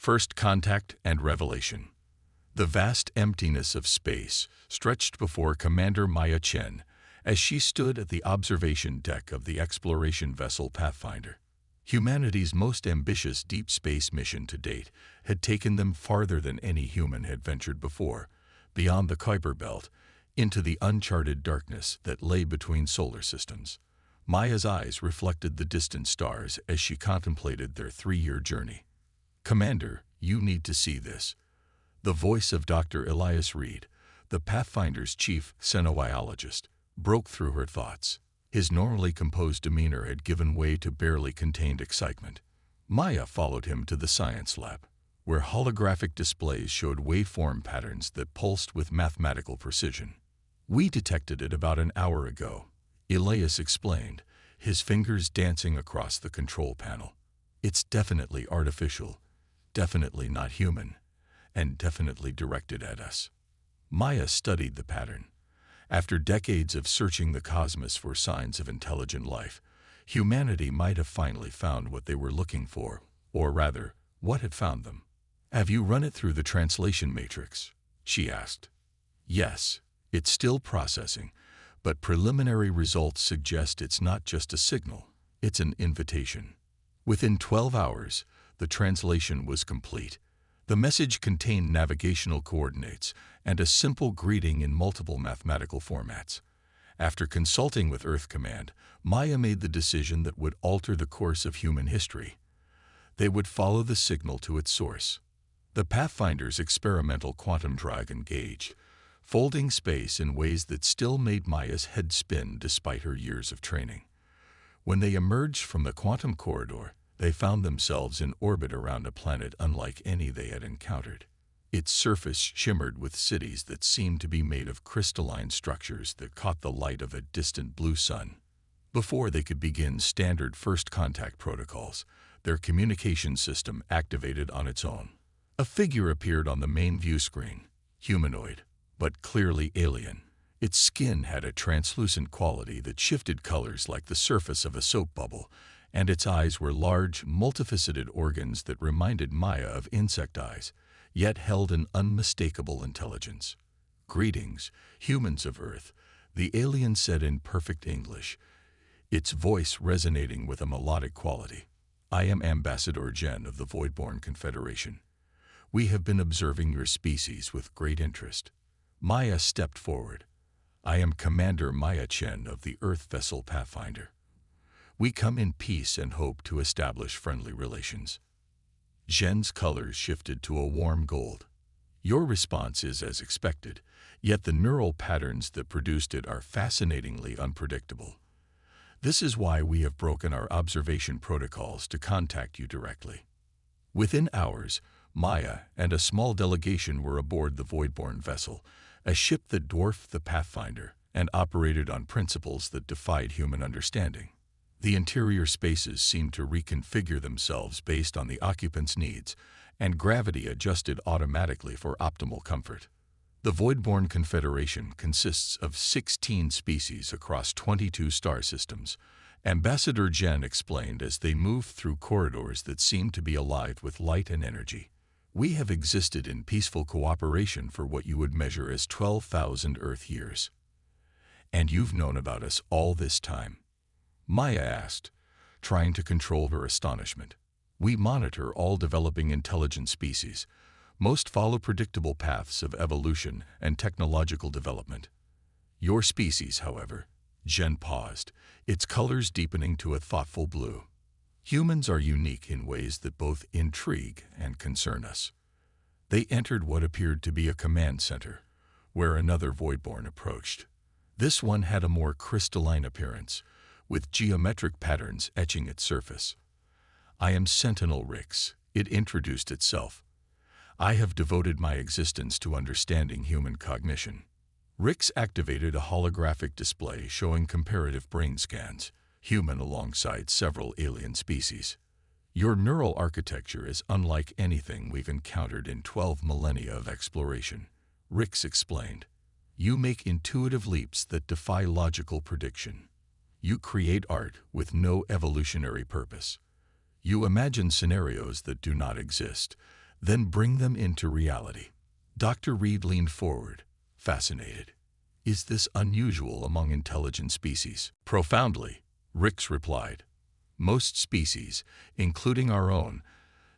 First contact and revelation. The vast emptiness of space stretched before Commander Maya Chen as she stood at the observation deck of the exploration vessel Pathfinder. Humanity's most ambitious deep space mission to date had taken them farther than any human had ventured before, beyond the Kuiper Belt, into the uncharted darkness that lay between solar systems. Maya's eyes reflected the distant stars as she contemplated their 3-year journey. "Commander, you need to see this." The voice of Dr. Elias Reed, the Pathfinder's chief xenobiologist, broke through her thoughts. His normally composed demeanor had given way to barely contained excitement. Maya followed him to the science lab, where holographic displays showed waveform patterns that pulsed with mathematical precision. "We detected it about an hour ago," Elias explained, his fingers dancing across the control panel. "It's definitely artificial, definitely not human, and definitely directed at us." Maya studied the pattern. After decades of searching the cosmos for signs of intelligent life, humanity might have finally found what they were looking for, or rather, what had found them. "Have you run it through the translation matrix?" she asked. "Yes, it's still processing, but preliminary results suggest it's not just a signal, it's an invitation." Within 12 hours, the translation was complete. The message contained navigational coordinates and a simple greeting in multiple mathematical formats. After consulting with Earth Command, Maya made the decision that would alter the course of human history. They would follow the signal to its source. The Pathfinder's experimental quantum drive engaged, folding space in ways that still made Maya's head spin despite her years of training. When they emerged from the quantum corridor, they found themselves in orbit around a planet unlike any they had encountered. Its surface shimmered with cities that seemed to be made of crystalline structures that caught the light of a distant blue sun. Before they could begin standard first contact protocols, their communication system activated on its own. A figure appeared on the main view screen, humanoid, but clearly alien. Its skin had a translucent quality that shifted colors like the surface of a soap bubble, and its eyes were large, multifaceted organs that reminded Maya of insect eyes, yet held an unmistakable intelligence. "Greetings, humans of Earth," the alien said in perfect English, its voice resonating with a melodic quality. "I am Ambassador Jen of the Voidborn Confederation. We have been observing your species with great interest." Maya stepped forward. "I am Commander Maya Chen of the Earth vessel Pathfinder. We come in peace and hope to establish friendly relations." Zhen's colors shifted to a warm gold. "Your response is as expected, yet the neural patterns that produced it are fascinatingly unpredictable. This is why we have broken our observation protocols to contact you directly." Within hours, Maya and a small delegation were aboard the Voidborn vessel, a ship that dwarfed the Pathfinder and operated on principles that defied human understanding. The interior spaces seemed to reconfigure themselves based on the occupants' needs, and gravity adjusted automatically for optimal comfort. The Voidborn Confederation consists of 16 species across 22 star systems, Ambassador Jen explained as they moved through corridors that seemed to be alive with light and energy. "We have existed in peaceful cooperation for what you would measure as 12,000 Earth years. And you've known about us all this time?" Maya asked, trying to control her astonishment. "We monitor all developing intelligent species. Most follow predictable paths of evolution and technological development. Your species, however," Jen paused, its colors deepening to a thoughtful blue. "Humans are unique in ways that both intrigue and concern us." They entered what appeared to be a command center, where another Voidborn approached. This one had a more crystalline appearance, with geometric patterns etching its surface. "I am Sentinel Rix," it introduced itself. "I have devoted my existence to understanding human cognition." Rix activated a holographic display showing comparative brain scans, human alongside several alien species. "Your neural architecture is unlike anything we've encountered in 12 millennia of exploration," Rix explained. "You make intuitive leaps that defy logical prediction. You create art with no evolutionary purpose. You imagine scenarios that do not exist, then bring them into reality. Dr. Reed leaned forward, fascinated. Is this unusual among intelligent species? Profoundly, Rix replied. Most species, including our own,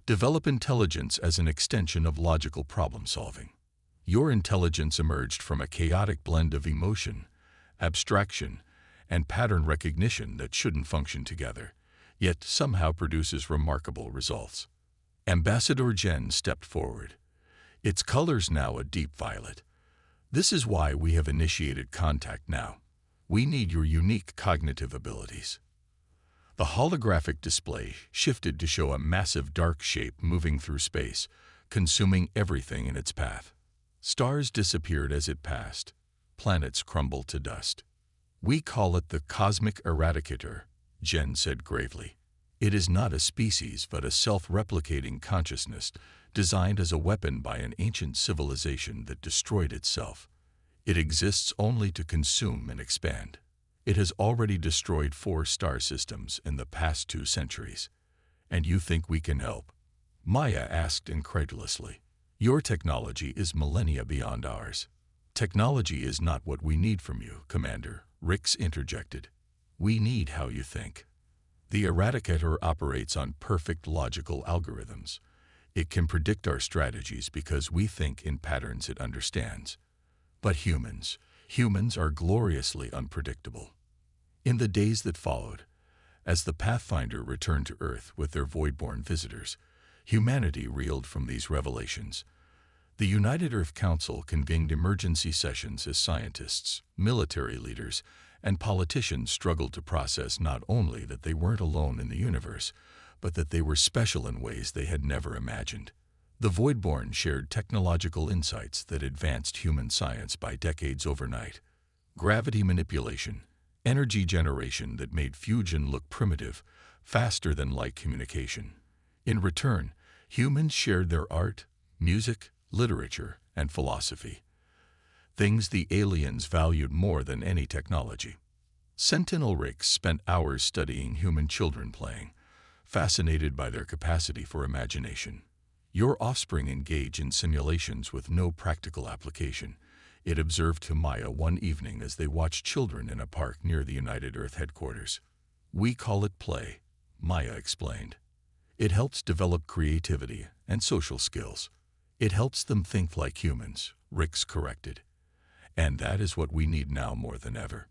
develop intelligence as an extension of logical problem-solving. Your intelligence emerged from a chaotic blend of emotion, abstraction, and pattern recognition that shouldn't function together, yet somehow produces remarkable results. Ambassador Jen stepped forward. Its color's now a deep violet. This is why we have initiated contact now. We need your unique cognitive abilities. The holographic display shifted to show a massive dark shape moving through space, consuming everything in its path. Stars disappeared as it passed. Planets crumbled to dust. We call it the cosmic eradicator, Jen said gravely. It is not a species but a self-replicating consciousness designed as a weapon by an ancient civilization that destroyed itself. It exists only to consume and expand. It has already destroyed 4 star systems in the past 2 centuries. And you think we can help? Maya asked incredulously. Your technology is millennia beyond ours. Technology is not what we need from you, Commander, Rix interjected. We need how you think. The Eradicator operates on perfect logical algorithms. It can predict our strategies because we think in patterns it understands. But humans are gloriously unpredictable. In the days that followed, as the Pathfinder returned to Earth with their void-born visitors, humanity reeled from these revelations. The United Earth Council convened emergency sessions as scientists, military leaders, and politicians struggled to process not only that they weren't alone in the universe, but that they were special in ways they had never imagined. The Voidborn shared technological insights that advanced human science by decades overnight. Gravity manipulation, energy generation that made fusion look primitive, faster than light communication. In return, humans shared their art, music, literature, and philosophy. Things the aliens valued more than any technology. Sentinel Rix spent hours studying human children playing, fascinated by their capacity for imagination. Your offspring engage in simulations with no practical application, it observed to Maya one evening as they watched children in a park near the United Earth headquarters. We call it play, Maya explained. It helps develop creativity and social skills. It helps them think like humans, Rix corrected. And that is what we need now more than ever.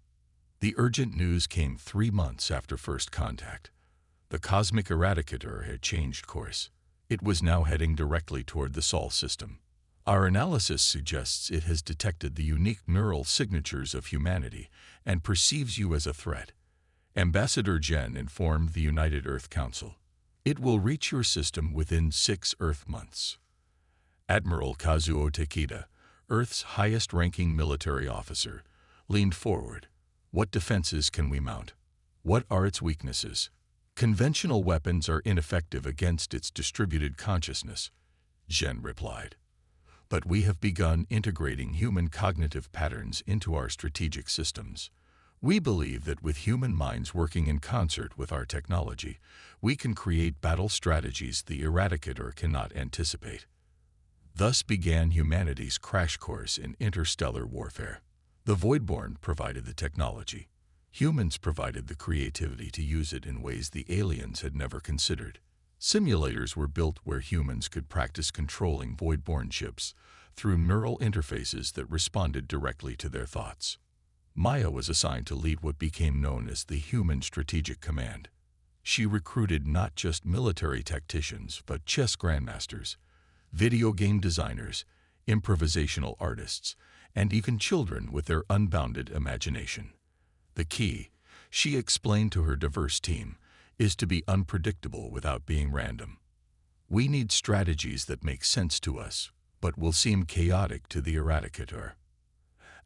The urgent news came 3 months after first contact. The cosmic eradicator had changed course. It was now heading directly toward the Sol system. Our analysis suggests it has detected the unique neural signatures of humanity and perceives you as a threat. Ambassador Jen informed the United Earth Council. It will reach your system within 6 Earth months. Admiral Kazuo Takeda, Earth's highest-ranking military officer, leaned forward. What defenses can we mount? What are its weaknesses? Conventional weapons are ineffective against its distributed consciousness, Jen replied. But we have begun integrating human cognitive patterns into our strategic systems. We believe that with human minds working in concert with our technology, we can create battle strategies the Eradicator cannot anticipate. Thus began humanity's crash course in interstellar warfare. The Voidborn provided the technology. Humans provided the creativity to use it in ways the aliens had never considered. Simulators were built where humans could practice controlling Voidborn ships through neural interfaces that responded directly to their thoughts. Maya was assigned to lead what became known as the Human Strategic Command. She recruited not just military tacticians, but chess grandmasters, video game designers, improvisational artists, and even children with their unbounded imagination. The key, she explained to her diverse team, is to be unpredictable without being random. We need strategies that make sense to us, but will seem chaotic to the Eradicator.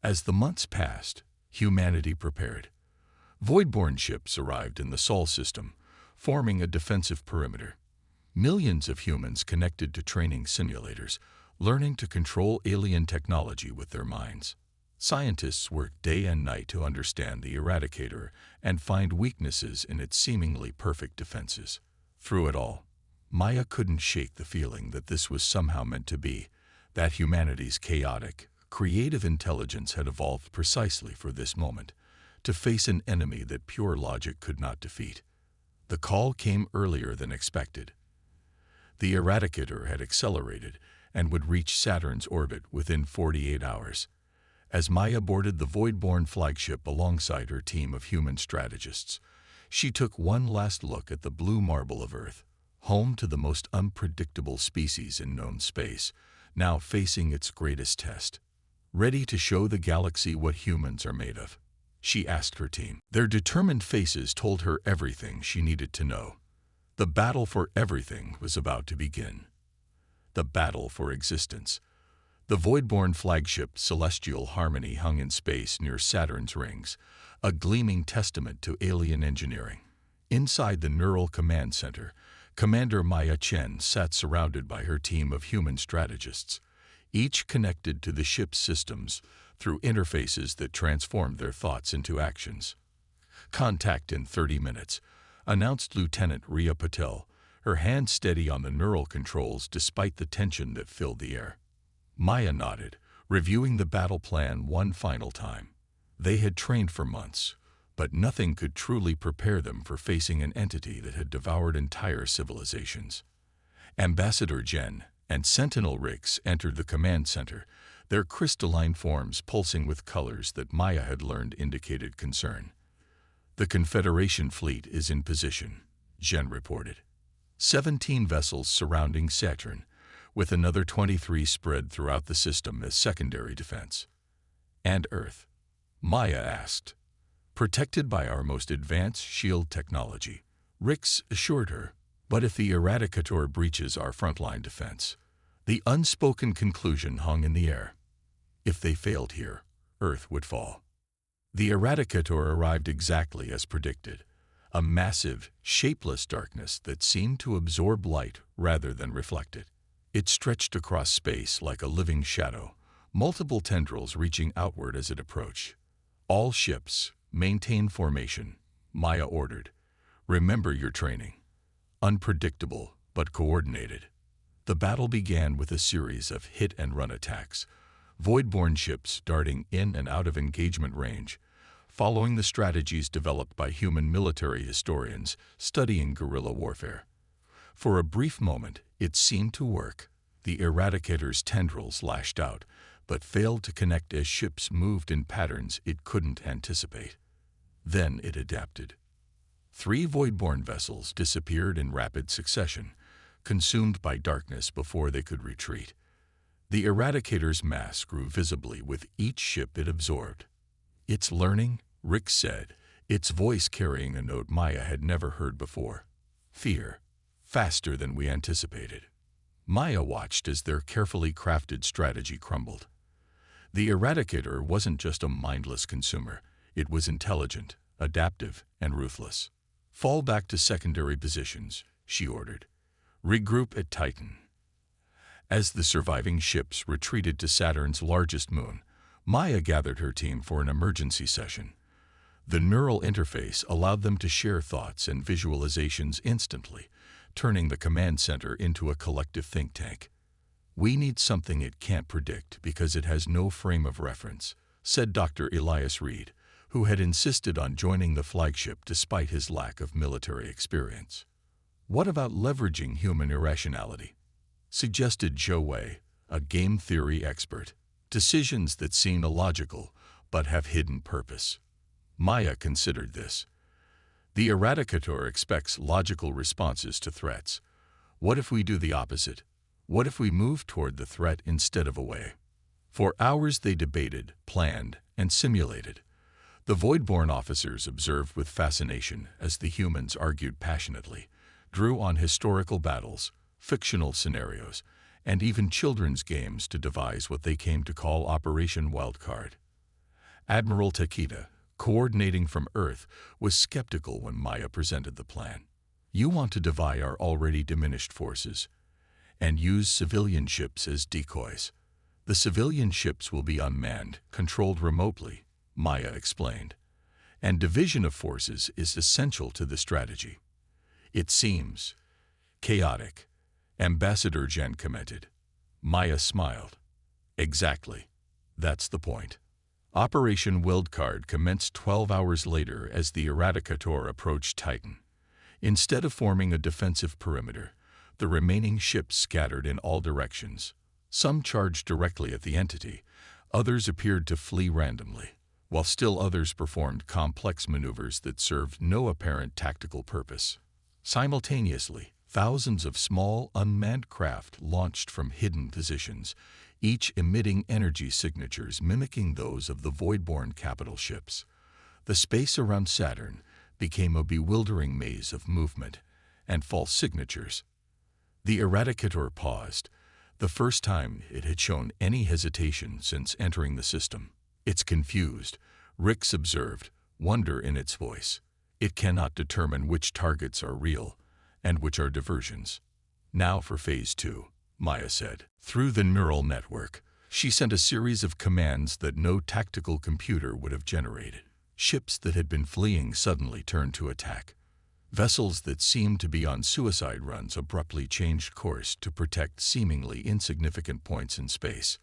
As the months passed, humanity prepared. Voidborn ships arrived in the Sol system, forming a defensive perimeter. Millions of humans connected to training simulators, learning to control alien technology with their minds. Scientists worked day and night to understand the Eradicator and find weaknesses in its seemingly perfect defenses. Through it all, Maya couldn't shake the feeling that this was somehow meant to be, that humanity's chaotic, creative intelligence had evolved precisely for this moment, to face an enemy that pure logic could not defeat. The call came earlier than expected. The Eradicator had accelerated and would reach Saturn's orbit within 48 hours. As Maya boarded the Void-born flagship alongside her team of human strategists, she took one last look at the blue marble of Earth, home to the most unpredictable species in known space, now facing its greatest test. Ready to show the galaxy what humans are made of? She asked her team. Their determined faces told her everything she needed to know. The battle for everything was about to begin. The battle for existence. The Void-born flagship Celestial Harmony hung in space near Saturn's rings, a gleaming testament to alien engineering. Inside the Neural Command Center, Commander Maya Chen sat surrounded by her team of human strategists, each connected to the ship's systems through interfaces that transformed their thoughts into actions. "Contact in 30 minutes, announced Lieutenant Riya Patel, her hand steady on the neural controls despite the tension that filled the air. Maya nodded, reviewing the battle plan one final time. They had trained for months, but nothing could truly prepare them for facing an entity that had devoured entire civilizations. Ambassador Jen and Sentinel Rix entered the command center, their crystalline forms pulsing with colors that Maya had learned indicated concern. "The Confederation fleet is in position," Jen reported. 17 vessels surrounding Saturn, with another 23 spread throughout the system as secondary defense. "And Earth?" Maya asked. "Protected by our most advanced shield technology," Rix assured her. "But if the Eradicator breaches our frontline defense?" The unspoken conclusion hung in the air. If they failed here, Earth would fall. The Eradicator arrived exactly as predicted, a massive, shapeless darkness that seemed to absorb light rather than reflect it. It stretched across space like a living shadow, multiple tendrils reaching outward as it approached. "All ships, maintain formation," Maya ordered. "Remember your training. Unpredictable, but coordinated." The battle began with a series of hit-and-run attacks, Void-born ships darting in and out of engagement range, following the strategies developed by human military historians studying guerrilla warfare. For a brief moment, it seemed to work. The Eradicator's tendrils lashed out, but failed to connect as ships moved in patterns it couldn't anticipate. Then it adapted. 3 Void-born vessels disappeared in rapid succession, consumed by darkness before they could retreat. The Eradicator's mass grew visibly with each ship it absorbed. "It's learning," Rick said, its voice carrying a note Maya had never heard before. "Fear. Faster than we anticipated." Maya watched as their carefully crafted strategy crumbled. The Eradicator wasn't just a mindless consumer. It was intelligent, adaptive, and ruthless. "Fall back to secondary positions," she ordered. "Regroup at Titan." As the surviving ships retreated to Saturn's largest moon, Maya gathered her team for an emergency session. The neural interface allowed them to share thoughts and visualizations instantly, turning the command center into a collective think tank. "We need something it can't predict because it has no frame of reference," said Dr. Elias Reed, who had insisted on joining the flagship despite his lack of military experience. "What about leveraging human irrationality?" suggested Zhou Wei, a game theory expert. "Decisions that seem illogical but have hidden purpose." Maya considered this. The Eradicator expects logical responses to threats. What if we do the opposite? What if we move toward the threat instead of away? For hours they debated, planned, and simulated. The Void-born officers observed with fascination as the humans argued passionately, drew on historical battles, fictional scenarios, and even children's games to devise what they came to call Operation Wildcard. Admiral Takeda, coordinating from Earth, was skeptical when Maya presented the plan. "You want to divide our already diminished forces and use civilian ships as decoys. The civilian ships will be unmanned, controlled remotely," Maya explained. "And division of forces is essential to the strategy. It seems Chaotic, Ambassador Jen commented. Maya smiled. Exactly. That's the point. Operation Wildcard commenced 12 hours later as the Eradicator approached Titan. Instead of forming a defensive perimeter, the remaining ships scattered in all directions. Some charged directly at the entity, others appeared to flee randomly, while still others performed complex maneuvers that served no apparent tactical purpose. Simultaneously, thousands of small, unmanned craft launched from hidden positions, each emitting energy signatures mimicking those of the Voidborn capital ships. The space around Saturn became a bewildering maze of movement and false signatures. The Eradicator paused, the first time it had shown any hesitation since entering the system. It's confused, Rix observed, wonder in its voice. It cannot determine which targets are real and which are diversions. Now for Phase 2, Maya said. Through the neural network, she sent a series of commands that no tactical computer would have generated. Ships that had been fleeing suddenly turned to attack. Vessels that seemed to be on suicide runs abruptly changed course to protect seemingly insignificant points in space.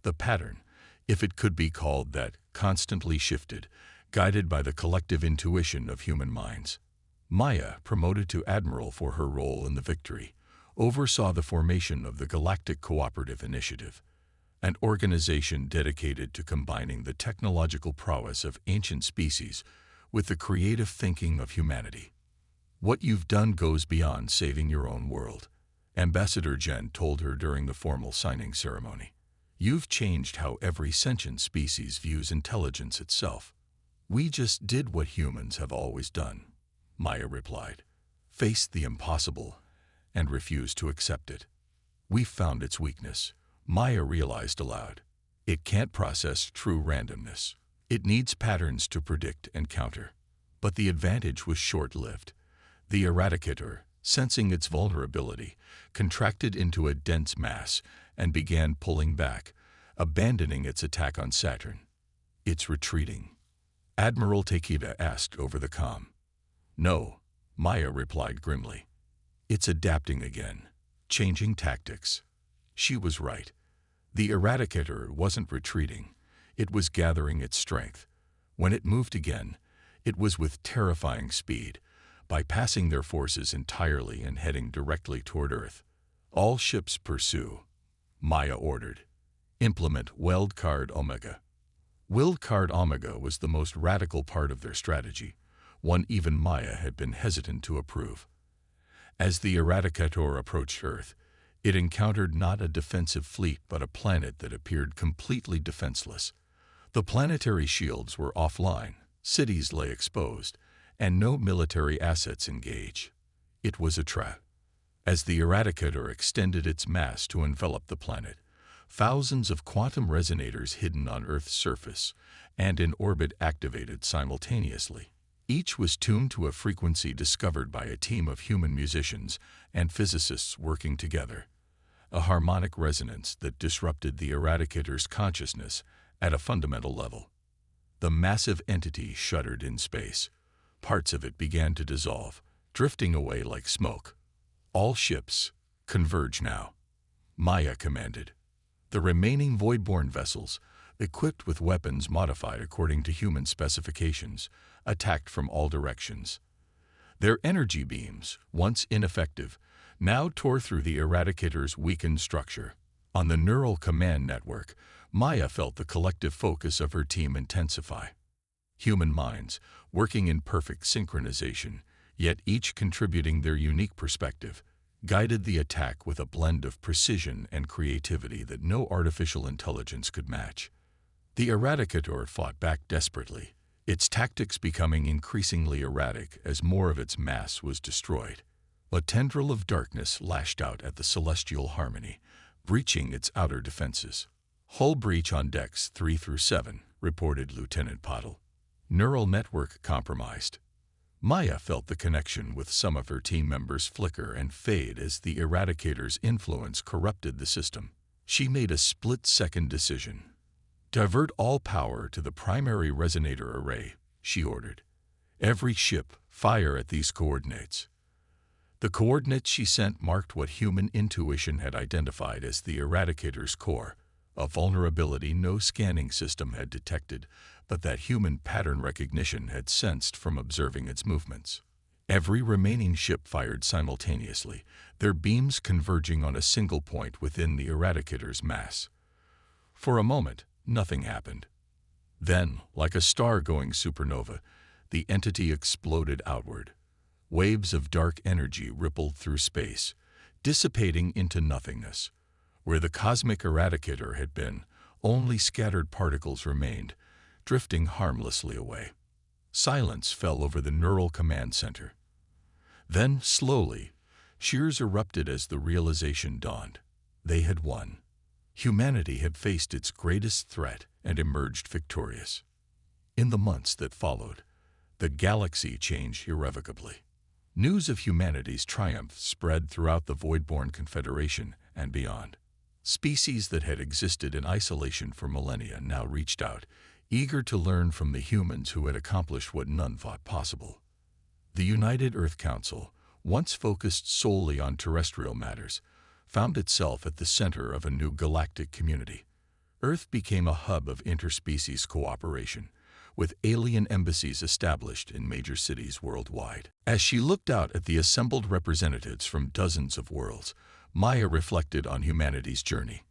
The pattern, if it could be called that, constantly shifted, guided by the collective intuition of human minds. Maya, promoted to admiral for her role in the victory, oversaw the formation of the Galactic Cooperative Initiative, an organization dedicated to combining the technological prowess of ancient species with the creative thinking of humanity. What you've done goes beyond saving your own world, Ambassador Jen told her during the formal signing ceremony. You've changed how every sentient species views intelligence itself. We just did what humans have always done, Maya replied. Faced the impossible and refused to accept it. We found its weakness, Maya realized aloud. It can't process true randomness. It needs patterns to predict and counter. But the advantage was short-lived. The Eradicator, sensing its vulnerability, contracted into a dense mass and began pulling back, abandoning its attack on Saturn. It's retreating, Admiral Takeda asked over the comm. No, Maya replied grimly. It's adapting again, changing tactics. She was right. The Eradicator wasn't retreating. It was gathering its strength. When it moved again, it was with terrifying speed, bypassing their forces entirely and heading directly toward Earth. All ships pursue, Maya ordered. Implement Wildcard Omega. Wildcard Omega was the most radical part of their strategy, one even Maya had been hesitant to approve. As the Eradicator approached Earth, it encountered not a defensive fleet but a planet that appeared completely defenseless. The planetary shields were offline, cities lay exposed, and no military assets engaged. It was a trap. As the Eradicator extended its mass to envelop the planet, thousands of quantum resonators hidden on Earth's surface and in orbit activated simultaneously. Each was tuned to a frequency discovered by a team of human musicians and physicists working together, a harmonic resonance that disrupted the Eradicator's consciousness at a fundamental level. The massive entity shuddered in space. Parts of it began to dissolve, drifting away like smoke. All ships, converge now, Maya commanded. The remaining Voidborn vessels, equipped with weapons modified according to human specifications, attacked from all directions. Their energy beams, once ineffective, now tore through the Eradicator's weakened structure. On the neural command network, Maya felt the collective focus of her team intensify. Human minds, working in perfect synchronization, yet each contributing their unique perspective, guided the attack with a blend of precision and creativity that no artificial intelligence could match. The Eradicator fought back desperately, its tactics becoming increasingly erratic as more of its mass was destroyed. A tendril of darkness lashed out at the celestial harmony, breaching its outer defenses. Hull breach on decks 3 through 7, reported Lieutenant Pottle. Neural network compromised. Maya felt the connection with some of her team members flicker and fade as the Eradicator's influence corrupted the system. She made a split-second decision. Divert all power to the primary resonator array, she ordered. Every ship, fire at these coordinates. The coordinates she sent marked what human intuition had identified as the Eradicator's core, a vulnerability no scanning system had detected, but that human pattern recognition had sensed from observing its movements. Every remaining ship fired simultaneously, their beams converging on a single point within the Eradicator's mass. For a moment, nothing happened. Then, like a star-going supernova, the entity exploded outward. Waves of dark energy rippled through space, dissipating into nothingness. Where the cosmic Eradicator had been, only scattered particles remained, drifting harmlessly away. Silence fell over the neural command center. Then, slowly, cheers erupted as the realization dawned. They had won. Humanity had faced its greatest threat and emerged victorious. In the months that followed, the galaxy changed irrevocably. News of humanity's triumph spread throughout the Voidborn Confederation and beyond. Species that had existed in isolation for millennia now reached out, eager to learn from the humans who had accomplished what none thought possible. The United Earth Council, once focused solely on terrestrial matters, found itself at the center of a new galactic community. Earth became a hub of interspecies cooperation, with alien embassies established in major cities worldwide. As she looked out at the assembled representatives from dozens of worlds, Maya reflected on humanity's journey.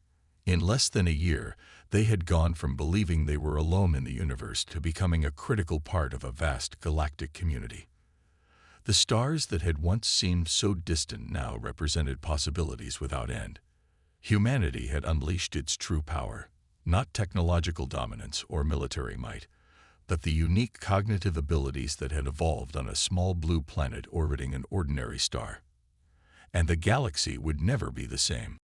In less than a year, they had gone from believing they were alone in the universe to becoming a critical part of a vast galactic community. The stars that had once seemed so distant now represented possibilities without end. Humanity had unleashed its true power, not technological dominance or military might, but the unique cognitive abilities that had evolved on a small blue planet orbiting an ordinary star. And the galaxy would never be the same.